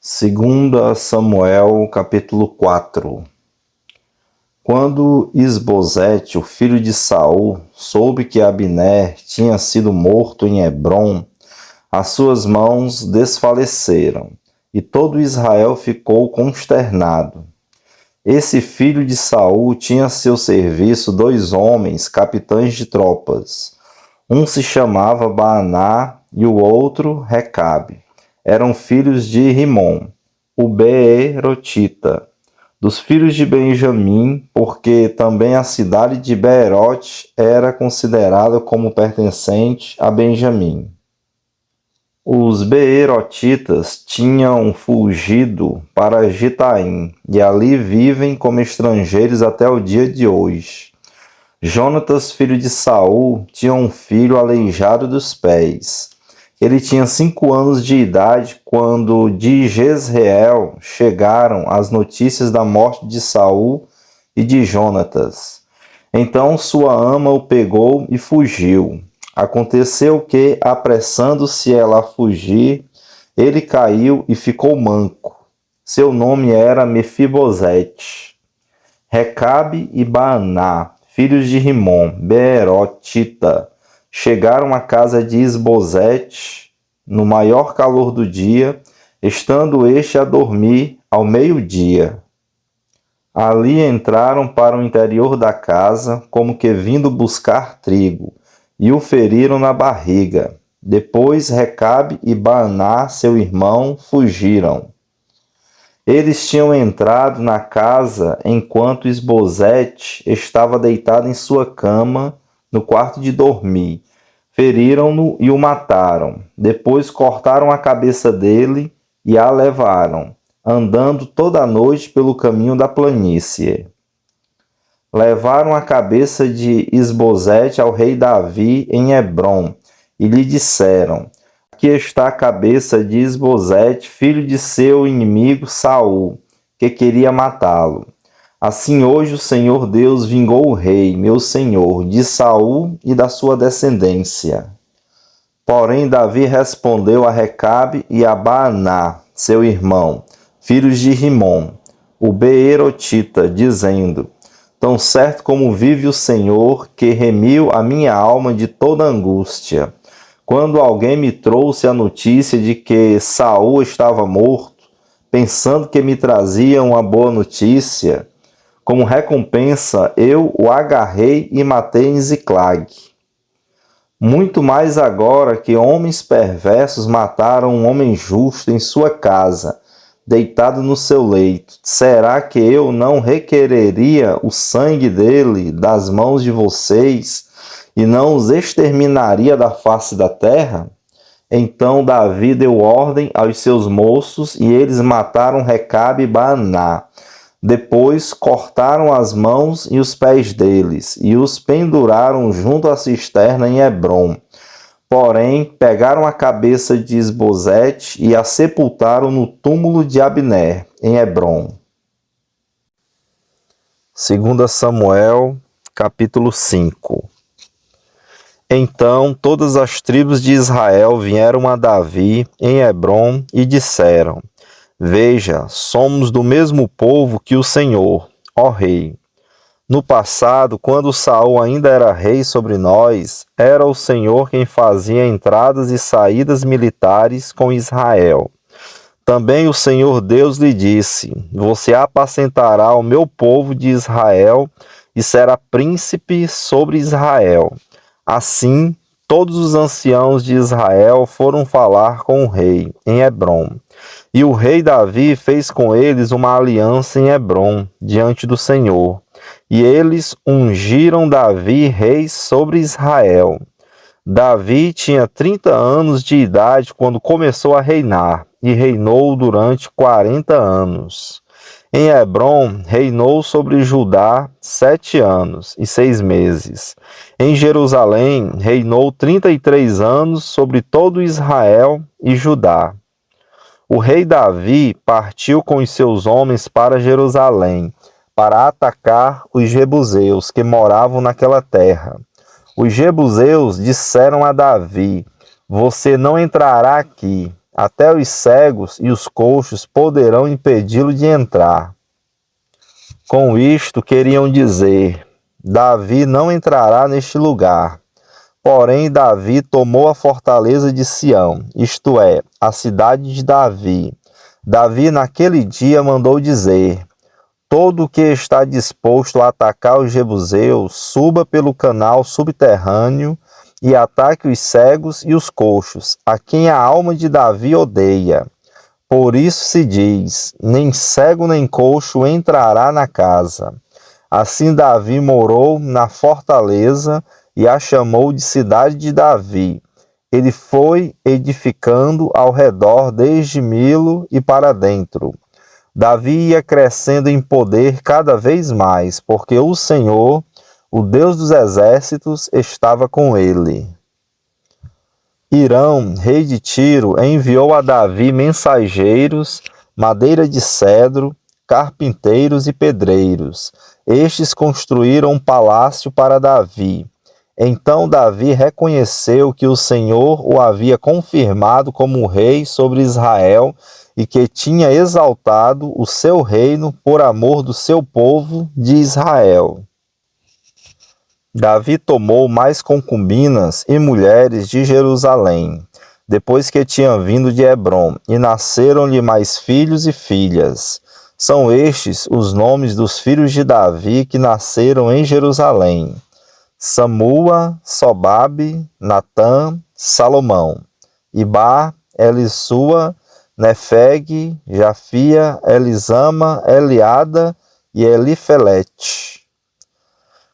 Segunda Samuel, capítulo 4. Quando Isbosete, o filho de Saul, soube que Abner tinha sido morto em Hebrom, as suas mãos desfaleceram, e todo Israel ficou consternado. Esse filho de Saul tinha a seu serviço 2 homens, capitães de tropas. Um se chamava Baaná e o outro Recabe. Eram filhos de Rimom, o Beerotita, dos filhos de Benjamim, porque também a cidade de Beerote era considerada como pertencente a Benjamim. Os Beerotitas tinham fugido para Gitaim, e ali vivem como estrangeiros até o dia de hoje. Jonatas, filho de Saul, tinha um filho aleijado dos pés. Ele tinha 5 anos de idade quando de Jezreel chegaram as notícias da morte de Saul e de Jonatas. Então sua ama o pegou e fugiu. Aconteceu que, apressando-se ela a fugir, ele caiu e ficou manco. Seu nome era Mefibosete. Recabe e Baaná, filhos de Rimom, Beerotita, chegaram à casa de Isbosete no maior calor do dia, estando este a dormir ao meio-dia. Ali entraram para o interior da casa, como que vindo buscar trigo, e o feriram na barriga. Depois Recabe e Baaná, seu irmão, fugiram. Eles tinham entrado na casa enquanto Isbosete estava deitado em sua cama, no quarto de dormir. Feriram-no e o mataram. Depois cortaram a cabeça dele e a levaram, andando toda a noite pelo caminho da planície. Levaram a cabeça de Isbosete ao rei Davi em Hebrom, e lhe disseram: Aqui está a cabeça de Isbosete, filho de seu inimigo Saul, que queria matá-lo. Assim hoje o Senhor Deus vingou o rei, meu senhor, de Saul e da sua descendência. Porém Davi respondeu a Recabe e a Baaná, seu irmão, filhos de Rimom, o Beerotita, dizendo: Tão certo como vive o Senhor, que remiu a minha alma de toda angústia, quando alguém me trouxe a notícia de que Saul estava morto, pensando que me trazia uma boa notícia, como recompensa eu o agarrei e matei em Ziclag. Muito mais agora que homens perversos mataram um homem justo em sua casa, deitado no seu leito. Será que eu não requereria o sangue dele das mãos de vocês e não os exterminaria da face da terra? Então Davi deu ordem aos seus moços e eles mataram Recabe e Baaná. Depois cortaram as mãos e os pés deles e os penduraram junto à cisterna em Hebrom. Porém, pegaram a cabeça de Isbosete e a sepultaram no túmulo de Abner, em Hebrom. 2 Samuel, capítulo 5. Então todas as tribos de Israel vieram a Davi em Hebrom e disseram: Veja, somos do mesmo povo que o Senhor, ó rei. No passado, quando Saul ainda era rei sobre nós, era o Senhor quem fazia entradas e saídas militares com Israel. Também o Senhor Deus lhe disse: Você apacentará o meu povo de Israel e será príncipe sobre Israel. Assim, todos os anciãos de Israel foram falar com o rei em Hebrom. E o rei Davi fez com eles uma aliança em Hebrom, diante do Senhor. E eles ungiram Davi rei sobre Israel. Davi tinha 30 anos de idade quando começou a reinar, e reinou durante 40 anos. Em Hebrom, reinou sobre Judá 7 anos e 6 meses. Em Jerusalém, reinou 33 anos sobre todo Israel e Judá. O rei Davi partiu com os seus homens para Jerusalém, para atacar os jebuseus que moravam naquela terra. Os jebuseus disseram a Davi: Você não entrará aqui. até os cegos e os coxos poderão impedi-lo de entrar. Com isto queriam dizer: Davi não entrará neste lugar. Porém, Davi tomou a fortaleza de Sião, isto é, a cidade de Davi. Davi, naquele dia, mandou dizer: todo o que está disposto a atacar os jebuseus, suba pelo canal subterrâneo e ataque os cegos e os coxos, a quem a alma de Davi odeia. Por isso se diz: nem cego nem coxo entrará na casa. Assim Davi morou na fortaleza e a chamou de cidade de Davi. Ele foi edificando ao redor desde Milo e para dentro. Davi ia crescendo em poder cada vez mais, porque o Senhor, o Deus dos exércitos, estava com ele. Hirão, rei de Tiro, enviou a Davi mensageiros, madeira de cedro, carpinteiros e pedreiros. Estes construíram um palácio para Davi. Então Davi reconheceu que o Senhor o havia confirmado como rei sobre Israel e que tinha exaltado o seu reino por amor do seu povo de Israel. Davi tomou mais concubinas e mulheres de Jerusalém, depois que tinha vindo de Hebrom, e nasceram-lhe mais filhos e filhas. São estes os nomes dos filhos de Davi que nasceram em Jerusalém: Samua, Sobabe, Natã, Salomão, Ibar, Elisua, Nefeg, Jafia, Elisama, Eliada e Elifelete.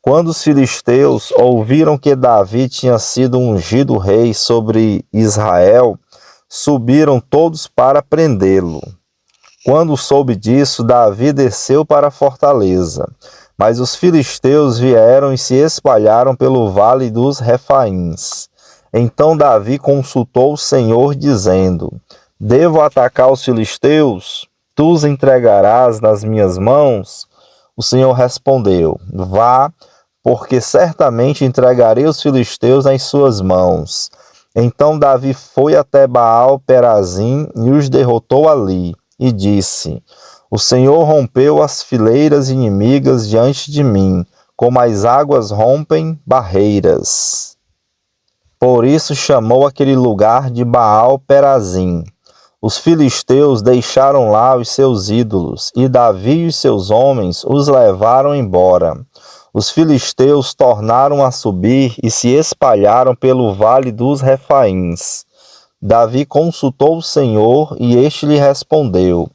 Quando os filisteus ouviram que Davi tinha sido ungido rei sobre Israel, subiram todos para prendê-lo. Quando soube disso, Davi desceu para a fortaleza, mas os filisteus vieram e se espalharam pelo vale dos Refaíns. Então Davi consultou o Senhor, dizendo: devo atacar os filisteus? Tu os entregarás nas minhas mãos? O Senhor respondeu: vá, porque certamente entregarei os filisteus em suas mãos. Então Davi foi até Baal-Perazim e os derrotou ali, e disse: o Senhor rompeu as fileiras inimigas diante de mim, como as águas rompem barreiras. Por isso chamou aquele lugar de Baal-Perazim. Os filisteus deixaram lá os seus ídolos, e Davi e os seus homens os levaram embora. Os filisteus tornaram a subir e se espalharam pelo vale dos Refaíns. Davi consultou o Senhor e este lhe respondeu: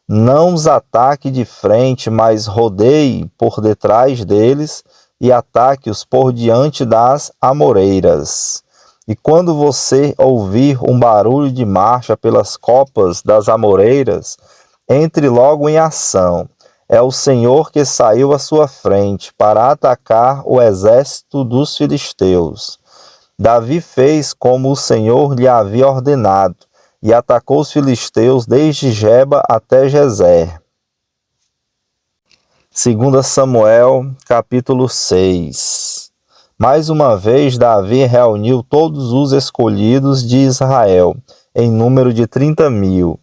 não os ataque de frente, mas rodeie por detrás deles e ataque-os por diante das amoreiras. E quando você ouvir um barulho de marcha pelas copas das amoreiras, entre logo em ação. É o Senhor que saiu à sua frente para atacar o exército dos filisteus. Davi fez como o Senhor lhe havia ordenado, e atacou os filisteus desde Geba até Gezer. 2 Samuel, capítulo 6. Mais uma vez Davi reuniu todos os escolhidos de Israel, em número de 30.000.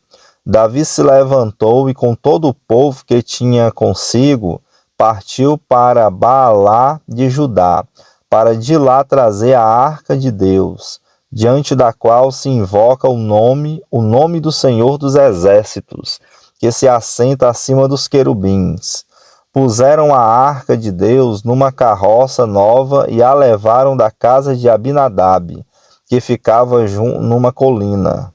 Davi se levantou e com todo o povo que tinha consigo, partiu para Baalá de Judá, para de lá trazer a arca de Deus, diante da qual se invoca o nome do Senhor dos Exércitos, que se assenta acima dos querubins. Puseram a arca de Deus numa carroça nova e a levaram da casa de Abinadab, que ficava numa colina.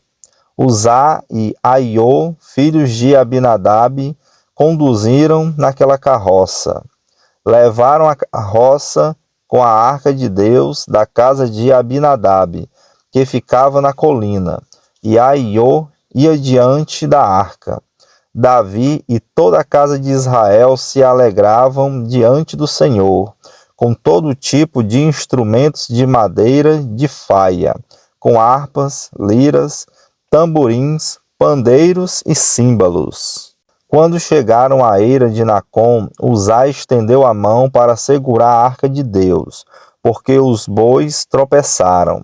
Uzá e Aiô, filhos de Abinadab, conduziram naquela carroça. Levaram a carroça com a arca de Deus da casa de Abinadab, que ficava na colina, e Aiô ia diante da arca. Davi e toda a casa de Israel se alegravam diante do Senhor, com todo tipo de instrumentos de madeira de faia, com harpas, liras, tamborins, pandeiros e símbolos. Quando chegaram à eira de Nacon, Uzá estendeu a mão para segurar a arca de Deus, porque os bois tropeçaram.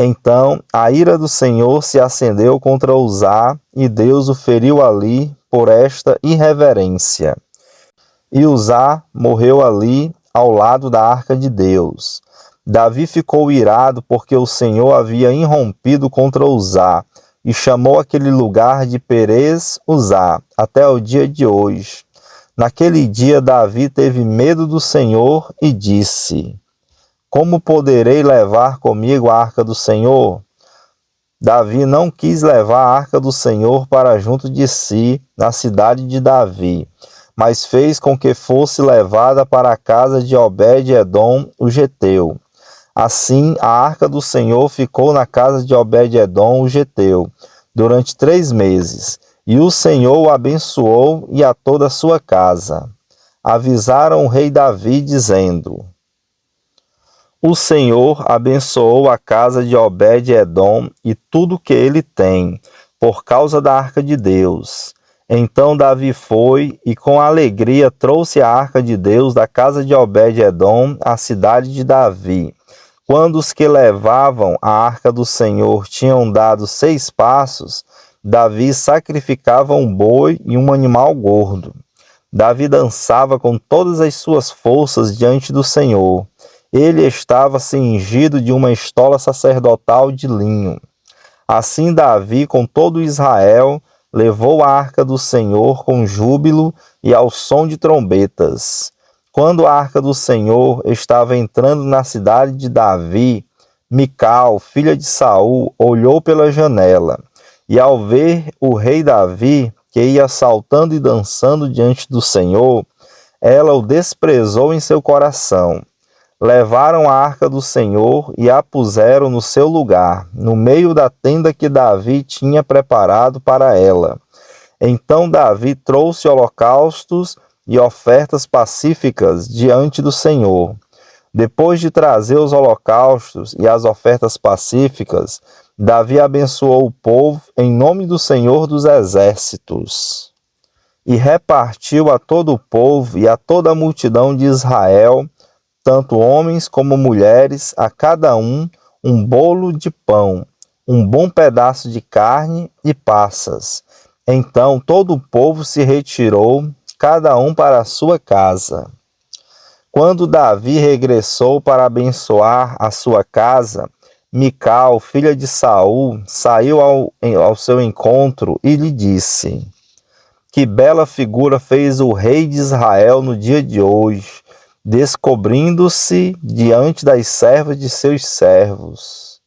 Então a ira do Senhor se acendeu contra Uzá, e Deus o feriu ali por esta irreverência. E Uzá morreu ali ao lado da arca de Deus. Davi ficou irado porque o Senhor havia irrompido contra Uzá, e chamou aquele lugar de Perez Uzá, até o dia de hoje. Naquele dia Davi teve medo do Senhor e disse: como poderei levar comigo a arca do Senhor? Davi não quis levar a arca do Senhor para junto de si, na cidade de Davi, mas fez com que fosse levada para a casa de Obed-edom, o geteu. Assim, a arca do Senhor ficou na casa de Obed-edom, o geteu, durante 3 meses, e o Senhor o abençoou e a toda a sua casa. Avisaram o rei Davi, dizendo: o Senhor abençoou a casa de Obed-edom e tudo que ele tem, por causa da arca de Deus. Então Davi foi e com alegria trouxe a arca de Deus da casa de Obed-edom à cidade de Davi. Quando os que levavam a arca do Senhor tinham dado 6 passos, Davi sacrificava um boi e um animal gordo. Davi dançava com todas as suas forças diante do Senhor. Ele estava cingido de uma estola sacerdotal de linho. Assim Davi, com todo Israel, levou a arca do Senhor com júbilo e ao som de trombetas. Quando a arca do Senhor estava entrando na cidade de Davi, Mical, filha de Saul, olhou pela janela, e ao ver o rei Davi, que ia saltando e dançando diante do Senhor, ela o desprezou em seu coração. Levaram a arca do Senhor e a puseram no seu lugar, no meio da tenda que Davi tinha preparado para ela. Então Davi trouxe holocaustos e ofertas pacíficas diante do Senhor. Depois de trazer os holocaustos e as ofertas pacíficas, Davi abençoou o povo em nome do Senhor dos Exércitos. E repartiu a todo o povo e a toda a multidão de Israel, tanto homens como mulheres, a cada um bolo de pão, um bom pedaço de carne e passas. Então todo o povo se retirou, cada um para a sua casa. Quando Davi regressou para abençoar a sua casa, Mical, filha de Saul, saiu ao seu encontro e lhe disse: que bela figura fez o rei de Israel no dia de hoje, descobrindo-se diante das servas de seus servos,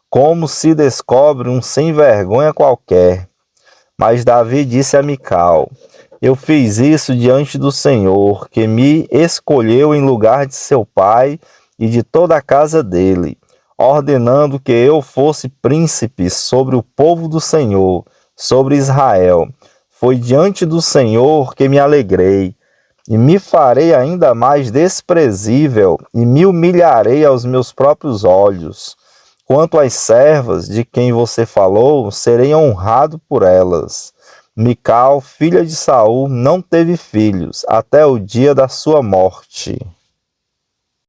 como se descobre um sem-vergonha qualquer. Mas Davi disse a Mical: eu fiz isso diante do Senhor, que me escolheu em lugar de seu pai e de toda a casa dele, ordenando que eu fosse príncipe sobre o povo do Senhor, sobre Israel. Foi diante do Senhor que me alegrei, e me farei ainda mais desprezível, e me humilharei aos meus próprios olhos. Quanto às servas de quem você falou, serei honrado por elas. Mical, filha de Saul, não teve filhos, até o dia da sua morte.